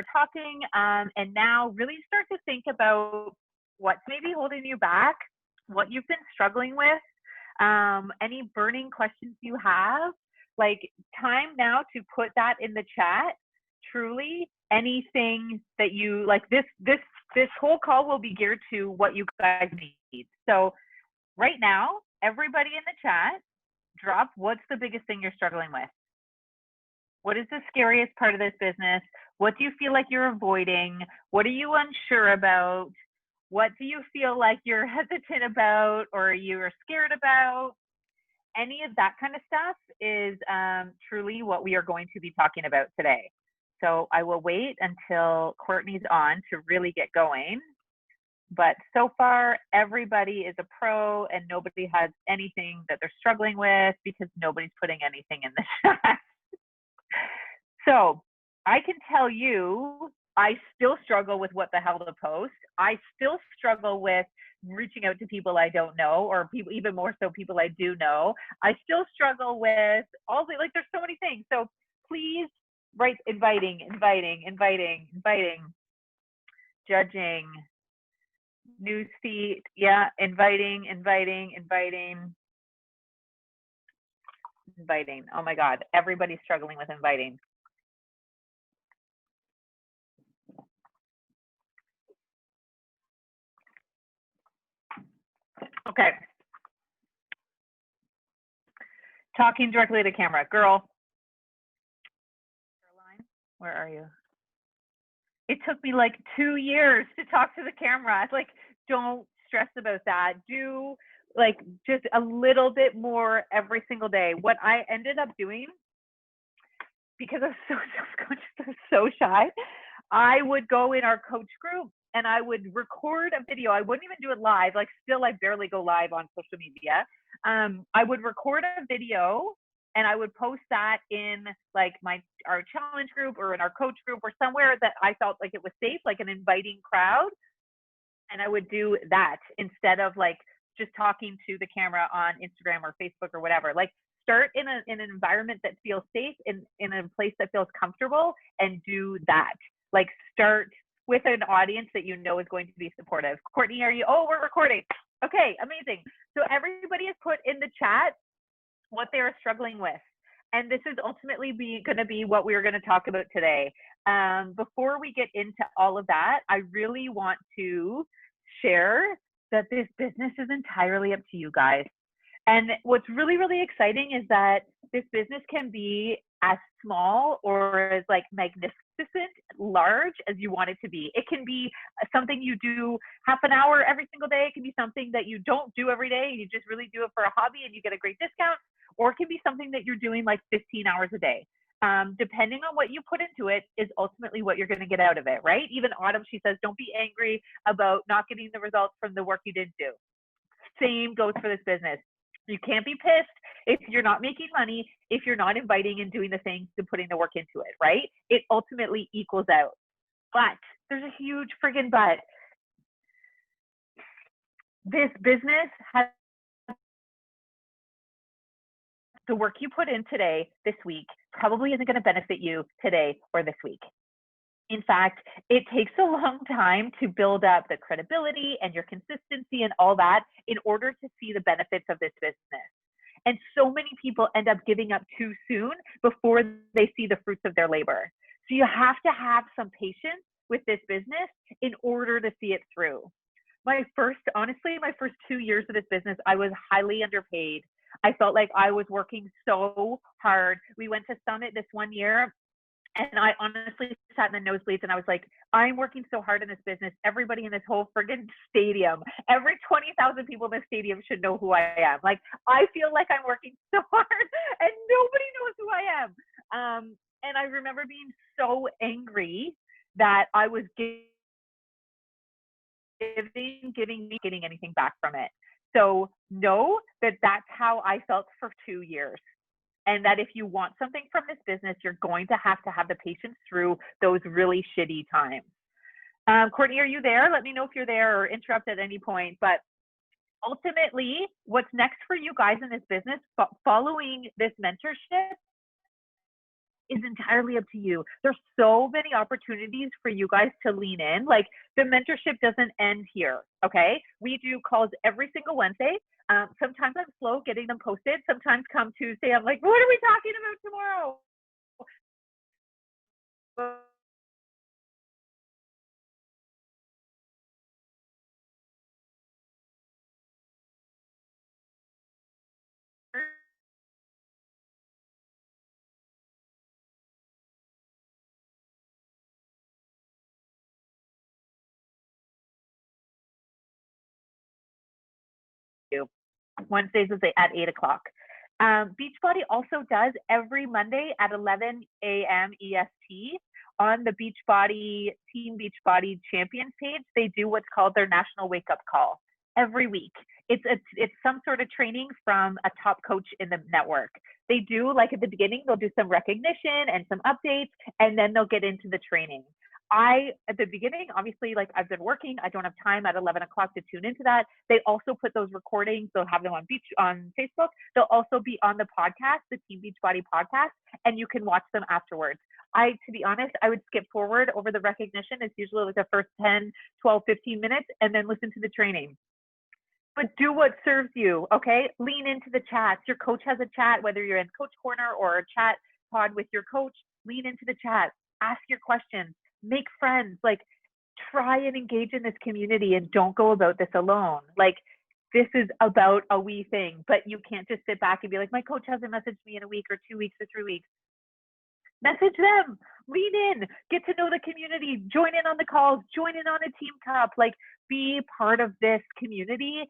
talking, and now really start to think about what's maybe holding you back, what you've been struggling with, any burning questions you have. Like, time now to put that in the chat. Truly, anything that you like. This whole call will be geared to what you guys need. So right now, everybody in the chat, drop what's the biggest thing you're struggling with. What is the scariest part of this business? What do you feel like you're avoiding? What are you unsure about? What do you feel like you're hesitant about or you're scared about? Any of that kind of stuff is truly what we are going to be talking about today. So I will wait until Courtney's on to really get going. But so far, everybody is a pro and nobody has anything that they're struggling with because nobody's putting anything in the chat. So I can tell you, I still struggle with what the hell to post. I still struggle with reaching out to people I don't know, or people, even more so people I do know. I still struggle with all the, like, there's so many things. So please write inviting, judging, newsfeed, yeah, inviting. Oh my God, everybody's struggling with inviting. Okay. Talking directly to camera. Girl. Caroline, where are you? It took me like 2 years to talk to the camera. Like, don't stress about that. Do like just a little bit more every single day. What I ended up doing, because I was so self-conscious, I was so shy, I would go in our coach group and I would record a video. I wouldn't even do it live. Like, still, I barely go live on social media. I would record a video and I would post that in like our challenge group or in our coach group or somewhere that I felt like it was safe, like an inviting crowd. And I would do that instead of like just talking to the camera on Instagram or Facebook or whatever. Like, start in an environment that feels safe, in a place that feels comfortable, and do that. Like, start with an audience that you know is going to be supportive. Courtney, are you? Oh, we're recording. Okay, amazing. So everybody has put in the chat what they are struggling with. And this is ultimately going to be what we're going to talk about today. Before we get into all of that, I really want to share that this business is entirely up to you guys. And what's really, really exciting is that this business can be as small or as like magnificent, large as you want it to be. It can be something you do half an hour every single day. It can be something that you don't do every day. You just really do it for a hobby and you get a great discount. Or it can be something that you're doing like 15 hours a day. Depending on what you put into it is ultimately what you're going to get out of it, right? Even Autumn, she says, don't be angry about not getting the results from the work you didn't do. Same goes for this business. You can't be pissed if you're not making money, if you're not inviting and doing the things and putting the work into it, right? It ultimately equals out. But there's a huge friggin' but. This business has the work you put in today, this week, probably isn't going to benefit you today or this week. In fact, it takes a long time to build up the credibility and your consistency and all that in order to see the benefits of this business. And so many people end up giving up too soon before they see the fruits of their labor. So you have to have some patience with this business in order to see it through. Honestly, my first 2 years of this business, I was highly underpaid. I felt like I was working so hard. We went to Summit this one year, and I honestly sat in the nosebleeds and I was like, I'm working so hard in this business. Everybody in this whole friggin' stadium, every 20,000 people in this stadium should know who I am. Like, I feel like I'm working so hard and nobody knows who I am. And I remember being so angry that I was getting anything back from it. So know that that's how I felt for 2 years. And that if you want something from this business, you're going to have the patience through those really shitty times. Courtney, are you there? Let me know if you're there or interrupt at any point. But ultimately, what's next for you guys in this business following this mentorship is entirely up to you. There's so many opportunities for you guys to lean in. Like the mentorship doesn't end here. Okay. We do calls every single Wednesday. Sometimes I'm slow getting them posted. Sometimes come Tuesday, I'm like, what are we talking about tomorrow? Wednesdays is at 8 o'clock. Beachbody also does every Monday at 11 a.m. EST on the Beachbody Team Beachbody Champions page. They do what's called their National Wake Up Call every week. It's some sort of training from a top coach in the network. They do, like at the beginning, they'll do some recognition and some updates, and then they'll get into the training. At the beginning, obviously, like I've been working, I don't have time at 11 o'clock to tune into that. They also put those recordings, they'll have them on Facebook. They'll also be on the podcast, the Team Beachbody podcast, and you can watch them afterwards. To be honest, I would skip forward over the recognition. It's usually like the first 10, 12, 15 minutes, and then listen to the training. But do what serves you, okay? Lean into the chats. Your coach has a chat, whether you're in Coach Corner or a chat pod with your coach, lean into the chat. Ask your questions. Make friends. Like, try and engage in this community and don't go about this alone. Like, this is about a wee thing, but you can't just sit back and be like, my coach hasn't messaged me in a week or 2 weeks or 3 weeks. Message them, lean in, get to know the community, join in on the calls, join in on a team cup, like be part of this community,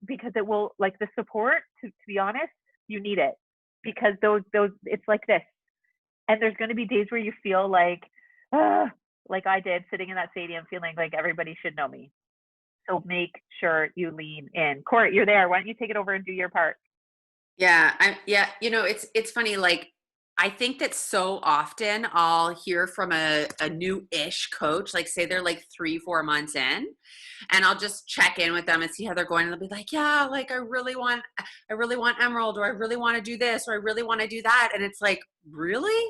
because it will, like the support, to be honest, you need it, because those it's like this. And there's going to be days where you feel like I did, sitting in that stadium feeling like everybody should know me. So make sure you lean in. Court, you're there. Why don't you take it over and do your part? Yeah, it's funny, like, I think that so often I'll hear from a new-ish coach, like say they're like 3, 4 months in, and I'll just check in with them and see how they're going. And they'll be like, yeah, like I really want Emerald, or I really want to do this, or I really want to do that. And it's like, really?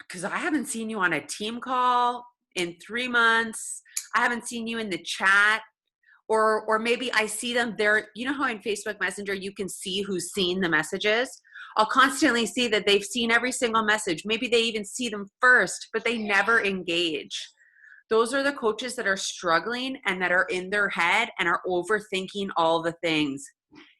Because I haven't seen you on a team call in 3 months. I haven't seen you in the chat. Or maybe I see them there. You know how in Facebook Messenger you can see who's seen the messages? I'll constantly see that they've seen every single message. Maybe they even see them first, but they never engage. Those are the coaches that are struggling and that are in their head and are overthinking all the things.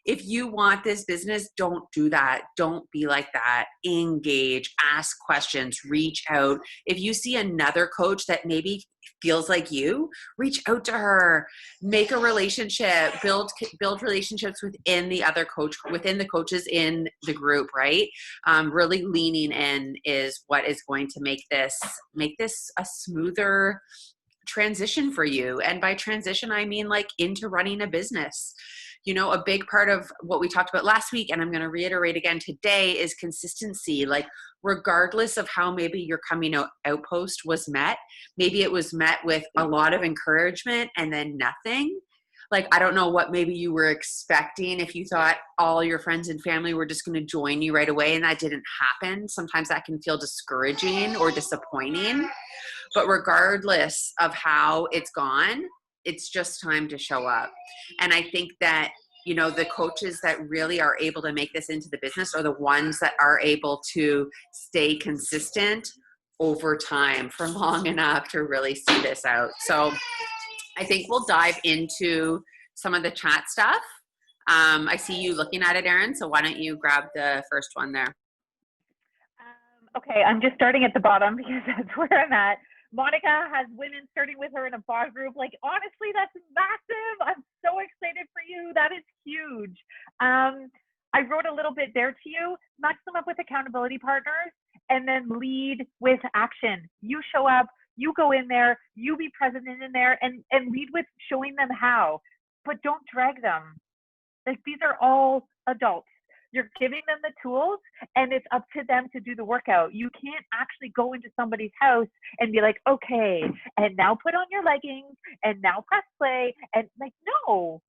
If you want this business, don't do that. Don't be like that. Engage, ask questions, reach out. If you see another coach that maybe feels like you, reach out to her, make a relationship, build relationships within the other coach, within the coaches in the group, right? Really leaning in is what is going to make this a smoother transition for you. And by transition, I mean like into running a business. You know, a big part of what we talked about last week, and I'm going to reiterate again today, is consistency. Like, regardless of how maybe your coming out outpost was met, maybe it was met with a lot of encouragement and then nothing. Like, I don't know what maybe you were expecting if you thought all your friends and family were just going to join you right away, and that didn't happen. Sometimes that can feel discouraging or disappointing. But regardless of how it's gone, it's just time to show up. And I think that, you know, the coaches that really are able to make this into the business are the ones that are able to stay consistent over time for long enough to really see this out. So I think we'll dive into some of the chat stuff. I see you looking at it, Erin, so why don't you grab the first one there? Okay, I'm just starting at the bottom because that's where I'm at. Monica has women starting with her in a bar group. Like, honestly, that's massive. I'm so excited for you. That is huge. I wrote a little bit there to you. Match them up with accountability partners and then lead with action. You show up, you go in there, you be present in there, and lead with showing them how. But don't drag them. Like, these are all adults. You're giving them the tools, and it's up to them to do the workout. You can't actually go into somebody's house and be like, okay, and now put on your leggings and now press play. And like, no,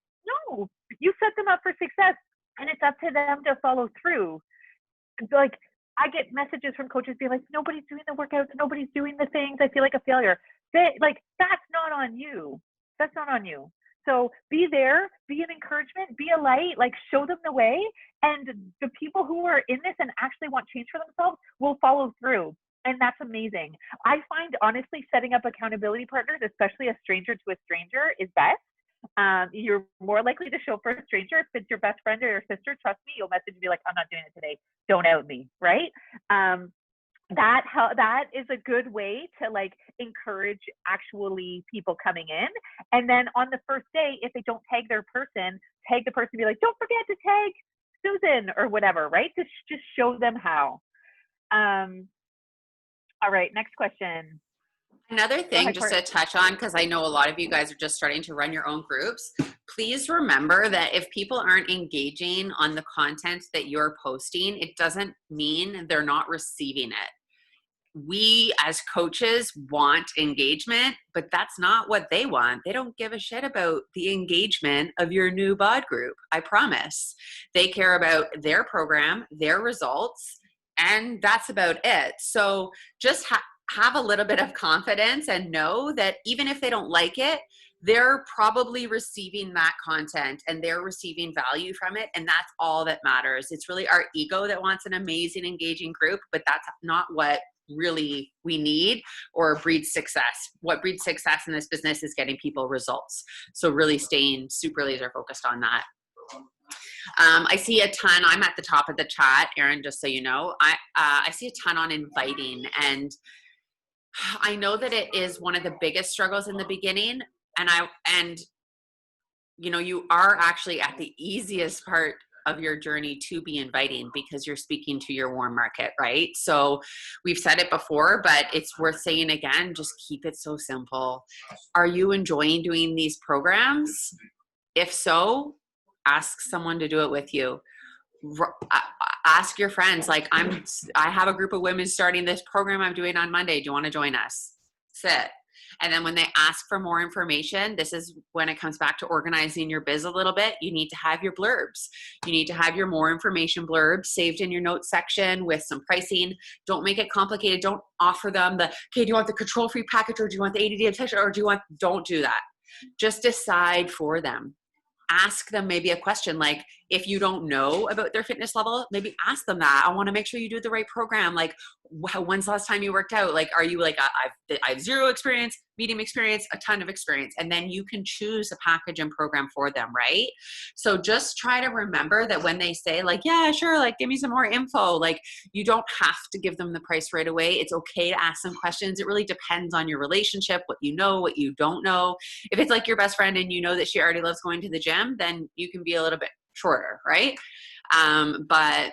you set them up for success, and it's up to them to follow through. Like, I get messages from coaches being like, nobody's doing the workouts, nobody's doing the things. I feel like a failure. That's not on you. That's not on you. So be there, be an encouragement, be a light, like show them the way. And the people who are in this and actually want change for themselves will follow through. And that's amazing. I find honestly setting up accountability partners, especially a stranger to a stranger, is best. You're more likely to show for a stranger. If it's your best friend or your sister, trust me, you'll message me like, I'm not doing it today. Don't out me, right? That is a good way to like encourage actually people coming in. And then on the first day, if they don't tag their person, tag the person, be like, don't forget to tag Susan or whatever, right? To just show them how. All right, next question. Another Go thing ahead, just Courtney. to touch on, because I know a lot of you guys are just starting to run your own groups, please remember that if people aren't engaging on the content that you're posting, it doesn't mean they're not receiving it. We as coaches want engagement, but that's not what they want. They don't give a shit about the engagement of your new bod group. I promise. They care about their program, their results, and that's about it. So just have a little bit of confidence and know that even if they don't like it, they're probably receiving that content and they're receiving value from it. And that's all that matters. It's really our ego that wants an amazing, engaging group, but that's not what really we need or breeds success. What breeds success in this business is getting people results. So really staying super laser focused on that. I see a ton. I'm at the top of the chat, Erin, just so you know. I see a ton on inviting, and I know that it is one of the biggest struggles in the beginning. And you are actually at the easiest part of your journey to be inviting because you're speaking to your warm market, right? So we've said it before, but it's worth saying again, just keep it so simple. Are you enjoying doing these programs? If so, ask someone to do it with you. Ask your friends, like, I have a group of women starting this program I'm doing on Monday. Do you want to join us? Sit. And then when they ask for more information, this is when it comes back to organizing your biz a little bit. You need to have your blurbs. You need to have your more information blurbs saved in your notes section with some pricing. Don't make it complicated. Don't offer them okay, do you want the control-free package, or do you want the 80-day obsession, or don't do that. Just decide for them. Ask them maybe a question, like, if you don't know about their fitness level, maybe ask them that. I want to make sure you do the right program. Like, when's the last time you worked out? Like, are you like, I have zero experience, medium experience, a ton of experience? And then you can choose a package and program for them, right? So just try to remember that when they say like, yeah, sure, like, give me some more info, like, you don't have to give them the price right away. It's okay to ask some questions. It really depends on your relationship, what you know, what you don't know. If it's like your best friend and you know that she already loves going to the gym, then you can be a little bit shorter, right? But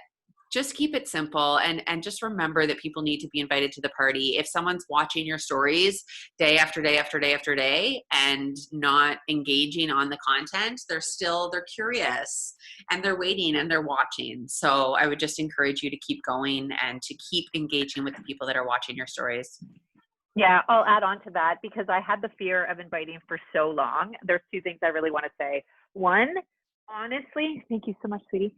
just keep it simple, and just remember that people need to be invited to the party. If someone's watching your stories day after day after day after day and not engaging on the content, they're curious and they're waiting and they're watching. So I would just encourage you to keep going and to keep engaging with the people that are watching your stories. Yeah, I'll add on to that because I had the fear of inviting for so long. There's two things I really want to say. One, honestly, thank you so much, sweetie.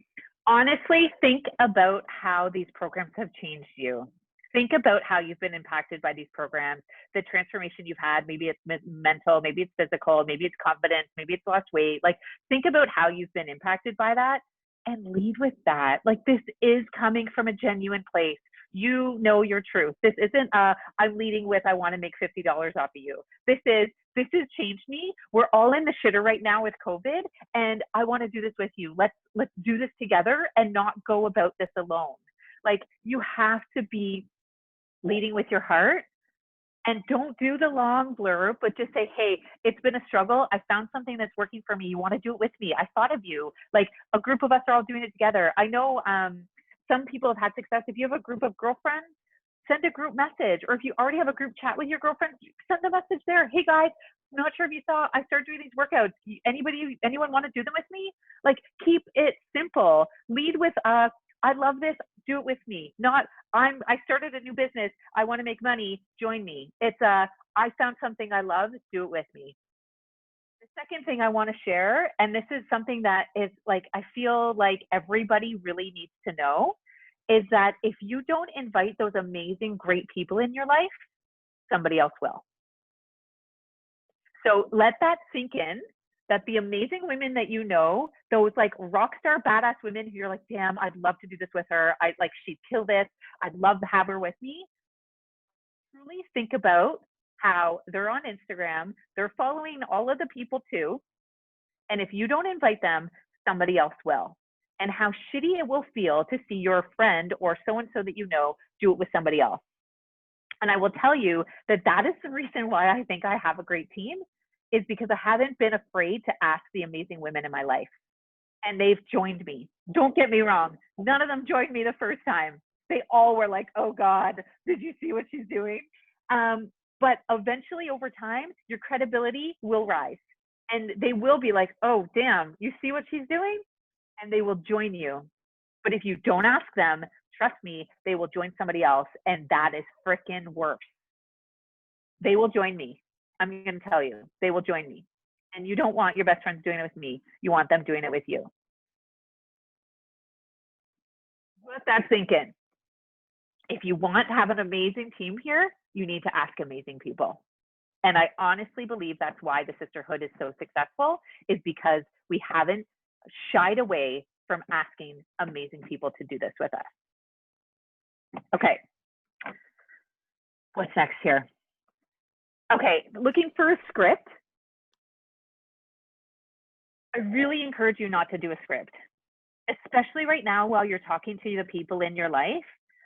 Honestly, think about how these programs have changed you. Think about how you've been impacted by these programs, the transformation you've had. Maybe it's mental, maybe it's physical, maybe it's confidence, maybe it's lost weight. Like, think about how you've been impacted by that and lead with that. Like, this is coming from a genuine place. You know your truth. This isn't I'm leading with I want to make $50 off of you. This has changed me. We're all in the shitter right now with COVID, and I want to do this with you. Let's do this together and not go about this alone. Like, you have to be leading with your heart, and don't do the long blurb, but just say, hey, it's been a struggle. I found something that's working for me. You want to do it with me? I thought of you. Like, a group of us are all doing it together. I know some people have had success. If you have a group of girlfriends, send a group message. Or if you already have a group chat with your girlfriends, send a message there. Hey guys, not sure if you saw, I started doing these workouts. Anyone want to do them with me? Like, keep it simple. Lead with I love this, do it with me. Not I started a new business, I want to make money, join me. It's I found something I love, do it with me. The second thing I want to share, and this is something that is like, I feel like everybody really needs to know, is that if you don't invite those amazing, great people in your life, somebody else will. So let that sink in, that the amazing women that you know, those like rock star badass women who you're like, damn, I'd love to do this with her. She'd kill this. I'd love to have her with me. Truly think about how they're on Instagram. They're following all of the people too. And if you don't invite them, somebody else will. And how shitty it will feel to see your friend or so-and-so that you know do it with somebody else. And I will tell you that that is the reason why I think I have a great team, is because I haven't been afraid to ask the amazing women in my life. And they've joined me. Don't get me wrong. None of them joined me the first time. They all were like, oh God, did you see what she's doing? But eventually over time, your credibility will rise. And they will be like, oh, damn, you see what she's doing? And they will join you. But if you don't ask them, trust me, they will join somebody else. And that is freaking worse. They will join me. I'm going to tell you, they will join me. And you don't want your best friends doing it with me. You want them doing it with you. Let that sink in. If you want to have an amazing team here, you need to ask amazing people. And I honestly believe that's why the Sisterhood is so successful, is because we haven't shied away from asking amazing people to do this with us. Okay. What's next here? Okay, looking for a script. I really encourage you not to do a script, especially right now while you're talking to the people in your life.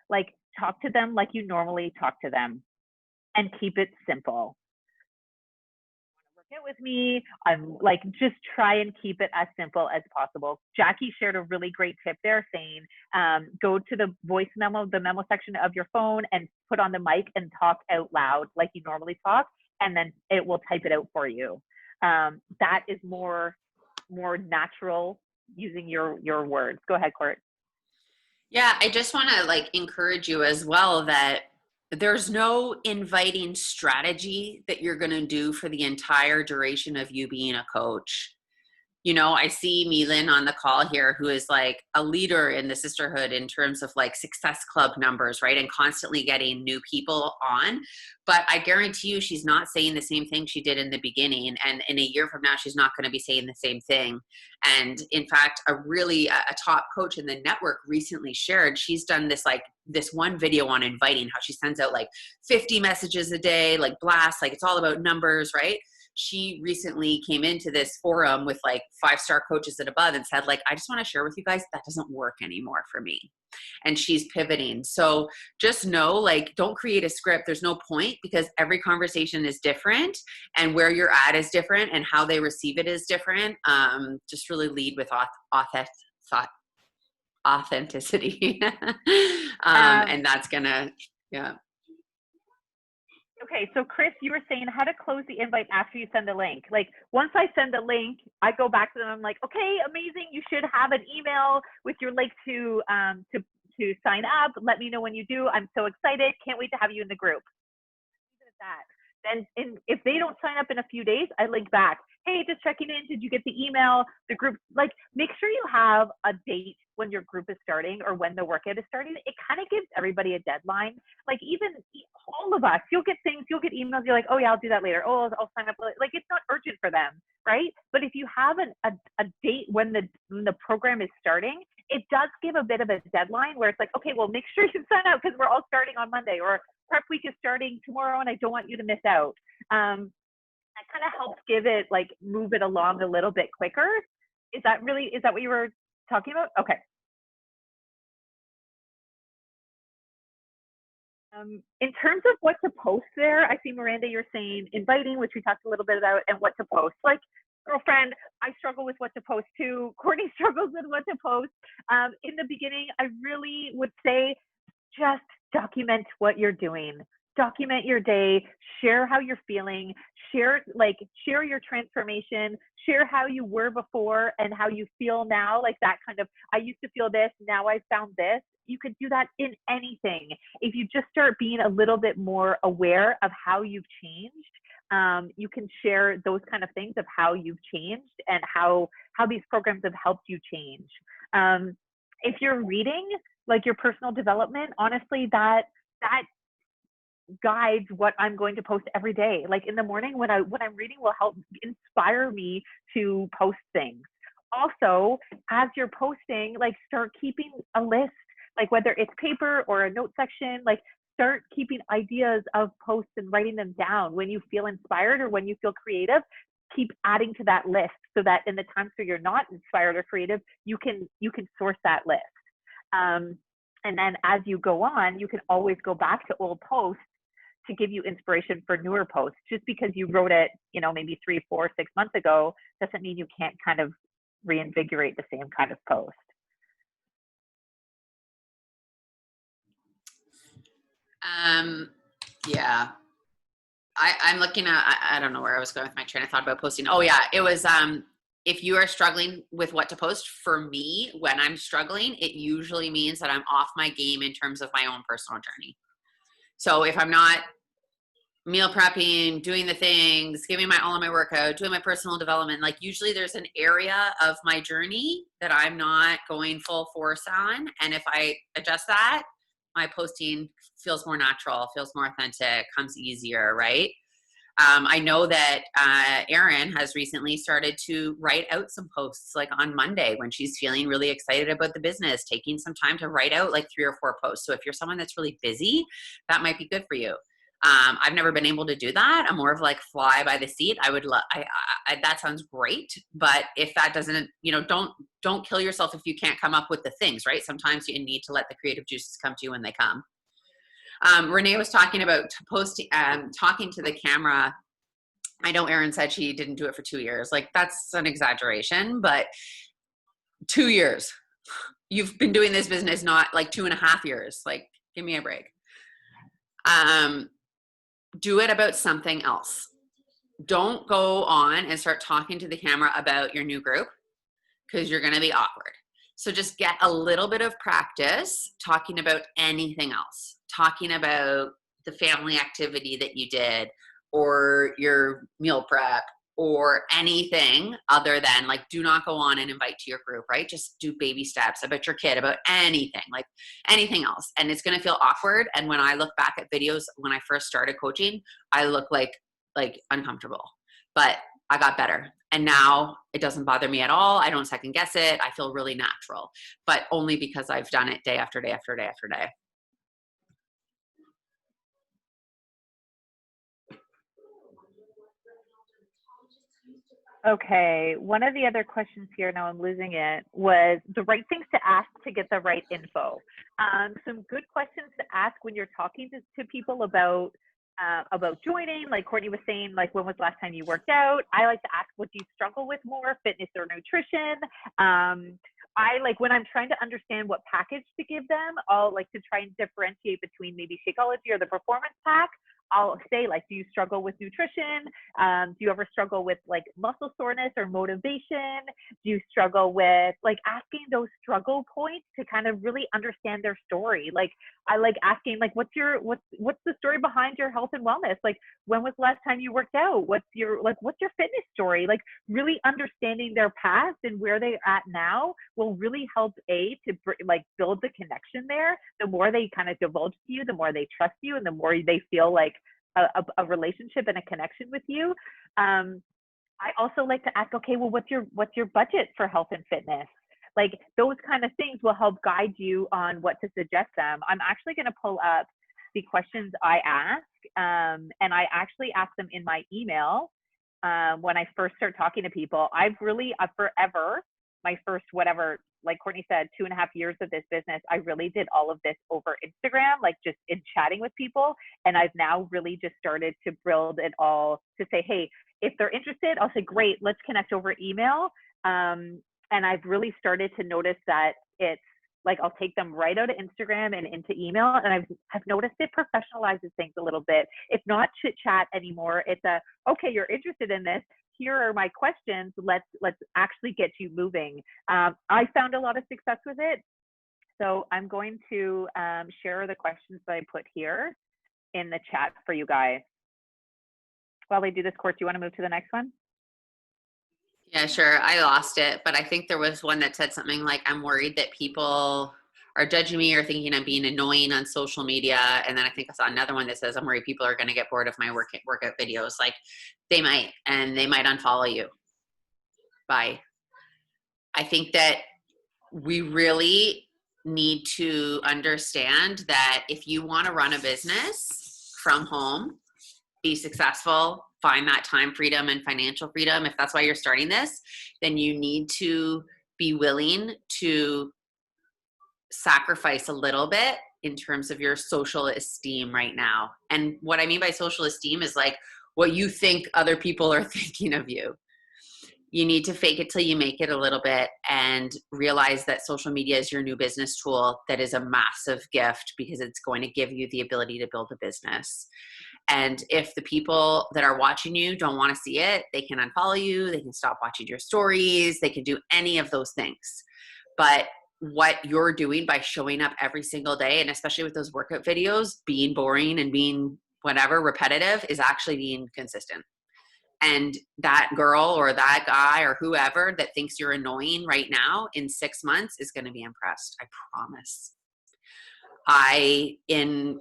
Like, talk to them like you normally talk to them and keep it simple. Work it with me. I'm like, just try and keep it as simple as possible. Jackie shared a really great tip there saying, go to the voice memo, the memo section of your phone, and put on the mic and talk out loud like you normally talk, and then it will type it out for you. That is more natural using your words. Go ahead, Court. Yeah, I just want to like encourage you as well that there's no inviting strategy that you're going to do for the entire duration of you being a coach. You know, I see Milan on the call here, who is like a leader in the Sisterhood in terms of like success club numbers, right? And constantly getting new people on. But I guarantee you, she's not saying the same thing she did in the beginning. And in a year from now, she's not going to be saying the same thing. And in fact, a top coach in the network recently shared, she's done this one video on inviting, how she sends out like 50 messages a day, like blasts, like it's all about numbers, right? She recently came into this forum with like 5-star coaches and above and said, like, I just want to share with you guys that doesn't work anymore for me. And she's pivoting. So just know, like, don't create a script. There's no point, because every conversation is different and where you're at is different and how they receive it is different. Just really lead with authenticity. And that's gonna, yeah. Okay, so Chris, you were saying how to close the invite after you send a link. Like, once I send the link, I go back to them. I'm like, okay, amazing. You should have an email with your link to sign up. Let me know when you do. I'm so excited. Can't wait to have you in the group. Then if they don't sign up in a few days, I link back. Hey, just checking in. Did you get the email? The group, like, make sure you have a date when your group is starting or when the workout is starting. It kind of gives everybody a deadline. Like, even all of us, you'll get emails. You're like, oh yeah, I'll do that later. Oh, I'll sign up. Like, it's not urgent for them, right? But if you have a date when the program is starting, it does give a bit of a deadline where it's like, okay, well, make sure you sign up because we're all starting on Monday, or prep week is starting tomorrow and I don't want you to miss out. That kind of helps give it, like, move it along a little bit quicker. Is that what you were talking about? Okay. In terms of what to post there, I see Miranda, you're saying inviting, which we talked a little bit about, and what to post. Like, girlfriend, I struggle with what to post too. Courtney struggles with what to post. In the beginning, I really would say just document what you're doing. Document your day, share how you're feeling, share your transformation, share how you were before and how you feel now, like that kind of, I used to feel this, now I found this. You could do that in anything. If you just start being a little bit more aware of how you've changed, you can share those kind of things of how you've changed and how these programs have helped you change. If you're reading, like your personal development, honestly, that guides what I'm going to post every day. Like in the morning when I'm reading will help inspire me to post things. Also, as you're posting, like start keeping a list, like whether it's paper or a note section, like start keeping ideas of posts and writing them down. When you feel inspired or when you feel creative, keep adding to that list so that in the times where you're not inspired or creative, you can source that list. Um, and then as you go on, you can always go back to old posts to give you inspiration for newer posts. Just because you wrote it, maybe 3, 4, 6 months ago, doesn't mean you can't kind of reinvigorate the same kind of post. Yeah. I'm looking at, I don't know where I was going with my train of thought about posting. Oh yeah, it was, if you are struggling with what to post, for me, when I'm struggling, it usually means that I'm off my game in terms of my own personal journey. So if I'm not meal prepping, doing the things, giving all of my workout, doing my personal development, like usually there's an area of my journey that I'm not going full force on. And if I adjust that, my posting feels more natural, feels more authentic, comes easier, right? I know that Erin has recently started to write out some posts like on Monday when she's feeling really excited about the business, taking some time to write out like 3 or 4 posts. So if you're someone that's really busy, that might be good for you. I've never been able to do that. I'm more of like fly by the seat. I would love, that sounds great. But if that doesn't, don't kill yourself if you can't come up with the things, right? Sometimes you need to let the creative juices come to you when they come. Renee was talking about posting, talking to the camera. I know Erin said she didn't do it for 2 years. Like that's an exaggeration, but 2 years. You've been doing this business not like 2.5 years. Like, give me a break. Do it about something else. Don't go on and start talking to the camera about your new group because you're going to be awkward. So just get a little bit of practice talking about anything else, talking about the family activity that you did or your meal prep or anything other than like, do not go on and invite to your group, right? Just do baby steps about your kid, about anything, like anything else. And it's going to feel awkward. And when I look back at videos, when I first started coaching, I look like uncomfortable, but I got better. And now it doesn't bother me at all. I don't second guess it. I feel really natural, but only because I've done it day after day after day after day. Okay, one of the other questions here, now I'm losing it, was the right things to ask to get the right info. Some good questions to ask when you're talking to people about joining. Like Courtney was saying, like when was the last time you worked out? I like to ask, what do you struggle with more, fitness or nutrition? I like when I'm trying to understand what package to give them, I'll like to try and differentiate between maybe Shakeology or the performance pack. I'll say like, do you struggle with nutrition? Do you ever struggle with like muscle soreness or motivation? Do you struggle with like asking those struggle points to kind of really understand their story? Like I like asking like, what's the story behind your health and wellness? Like when was the last time you worked out? What's your fitness story? Like really understanding their past and where they're at now will really help to like build the connection there. The more they kind of divulge to you, the more they trust you, and the more they feel like a relationship and a connection with you. I also like to ask, okay, well, what's your budget for health and fitness? Like those kind of things will help guide you on what to suggest them. I'm actually going to pull up the questions I ask, and I actually ask them in my email when I first start talking to people. I've really forever, my first whatever, like Courtney said, 2.5 years of this business, I really did all of this over Instagram, like just in chatting with people. And I've now really just started to build it all to say, hey, if they're interested, I'll say, great, let's connect over email. And I've really started to notice that it's like I'll take them right out of Instagram and into email. And I've noticed it professionalizes things a little bit. It's not chit chat anymore. It's okay, you're interested in this. Here are my questions. Let's actually get you moving. I found a lot of success with it. So I'm going to share the questions that I put here in the chat for you guys. While we do this, Court, do you want to move to the next one? Yeah, sure. I lost it, but I think there was one that said something like, I'm worried that people are judging me or thinking I'm being annoying on social media. And then I think I saw another one that says, I'm worried people are going to get bored of my workout videos. Like they might, and they might unfollow you. Bye. I think that we really need to understand that if you want to run a business from home, be successful, find that time freedom and financial freedom, if that's why you're starting this, then you need to be willing to sacrifice a little bit in terms of your social esteem right now. And what I mean by social esteem is like what you think other people are thinking of you. You need to fake it till you make it a little bit and realize that social media is your new business tool that is a massive gift because it's going to give you the ability to build a business. And if the people that are watching you don't want to see it, they can unfollow you, they can stop watching your stories, they can do any of those things. But what you're doing by showing up every single day, and especially with those workout videos, being boring and being whatever, repetitive, is actually being consistent. And that girl or that guy or whoever that thinks you're annoying right now in 6 months is going to be impressed. I promise. I, in,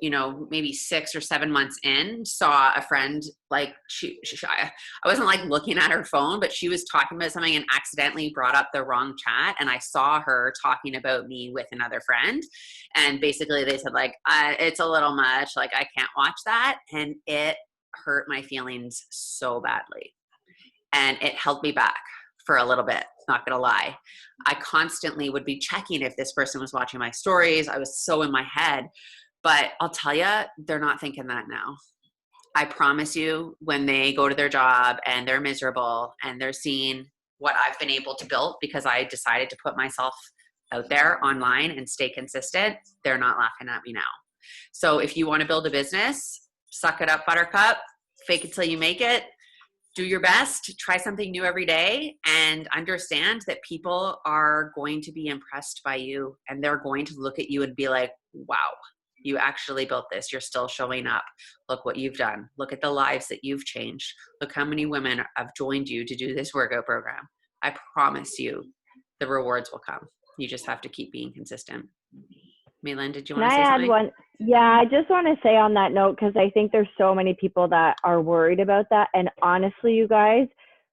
maybe 6 or 7 months in, saw a friend, like I wasn't like looking at her phone, but she was talking about something and accidentally brought up the wrong chat. And I saw her talking about me with another friend. And basically they said like, it's a little much. Like I can't watch that. And it hurt my feelings so badly. And it held me back for a little bit, not gonna lie. I constantly would be checking if this person was watching my stories. I was so in my head, but I'll tell you, they're not thinking that now. I promise you, when they go to their job and they're miserable and they're seeing what I've been able to build because I decided to put myself out there online and stay consistent, they're not laughing at me now. So if you want to build a business, suck it up, buttercup, fake it till you make it. Do your best, try something new every day, and understand that people are going to be impressed by you and they're going to look at you and be like, wow, you actually built this. You're still showing up. Look what you've done. Look at the lives that you've changed. Look how many women have joined you to do this workout program. I promise you the rewards will come. You just have to keep being consistent. Maylin, did you want to say something? One? Yeah, I just want to say on that note, because I think there's so many people that are worried about that. And honestly, you guys,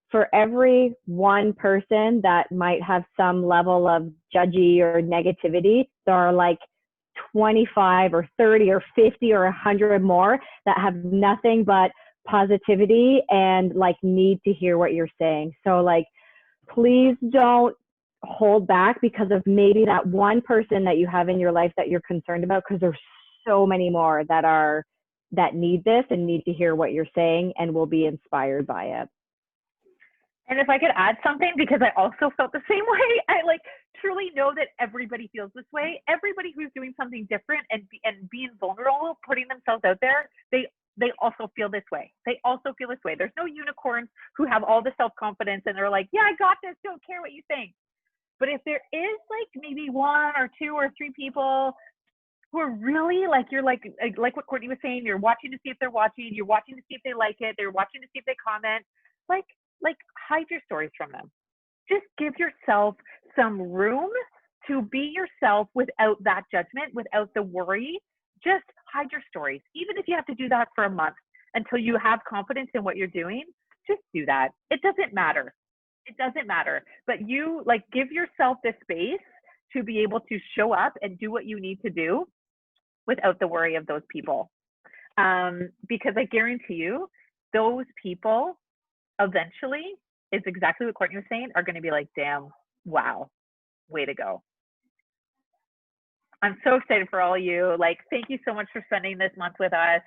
for every one person that might have some level of judgy or negativity, there are like 25 or 30 or 50 or 100 more that have nothing but positivity and like need to hear what you're saying. So like, please don't hold back because of maybe that one person that you have in your life that you're concerned about, because there's so many more that need this and need to hear what you're saying and will be inspired by it. And if I could add something, because I also felt the same way, I like truly know that everybody feels this way. Everybody who's doing something different and being vulnerable, putting themselves out there, they also feel this way. They also feel this way. There's no unicorns who have all the self-confidence and they're like, yeah, I got this. Don't care what you think. But if there is like maybe 1 or 2 or 3 people who are really like, you're like what Courtney was saying, you're watching to see if they're watching, you're watching to see if they like it, they're watching to see if they comment, like hide your stories from them. Just give yourself some room to be yourself without that judgment, without the worry. Just hide your stories. Even if you have to do that for a month until you have confidence in what you're doing, just do that. It doesn't matter. It doesn't matter. But you like give yourself the space to be able to show up and do what you need to do without the worry of those people. Because I guarantee you, those people eventually is exactly what Courtney was saying, are going to be like, damn, wow, way to go. I'm so excited for all of you. Like, thank you so much for spending this month with us.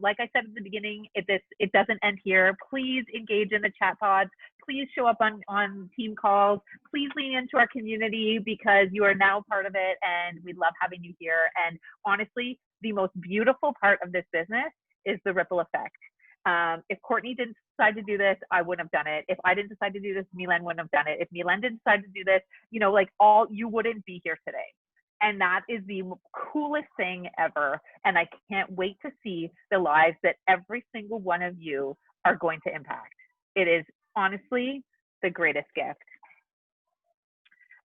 Like I said at the beginning, it doesn't end here. Please engage in the chat pods. Please show up on team calls. Please lean into our community because you are now part of it and we love having you here. And honestly, the most beautiful part of this business is the ripple effect. If Courtney didn't decide to do this, I wouldn't have done it. If I didn't decide to do this, Milan wouldn't have done it. If Milan didn't decide to do this, you wouldn't be here today. And that is the coolest thing ever. And I can't wait to see the lives that every single one of you are going to impact. It is honestly the greatest gift.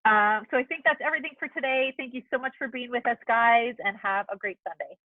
So I think that's everything for today. Thank you so much for being with us, guys, and have a great Sunday.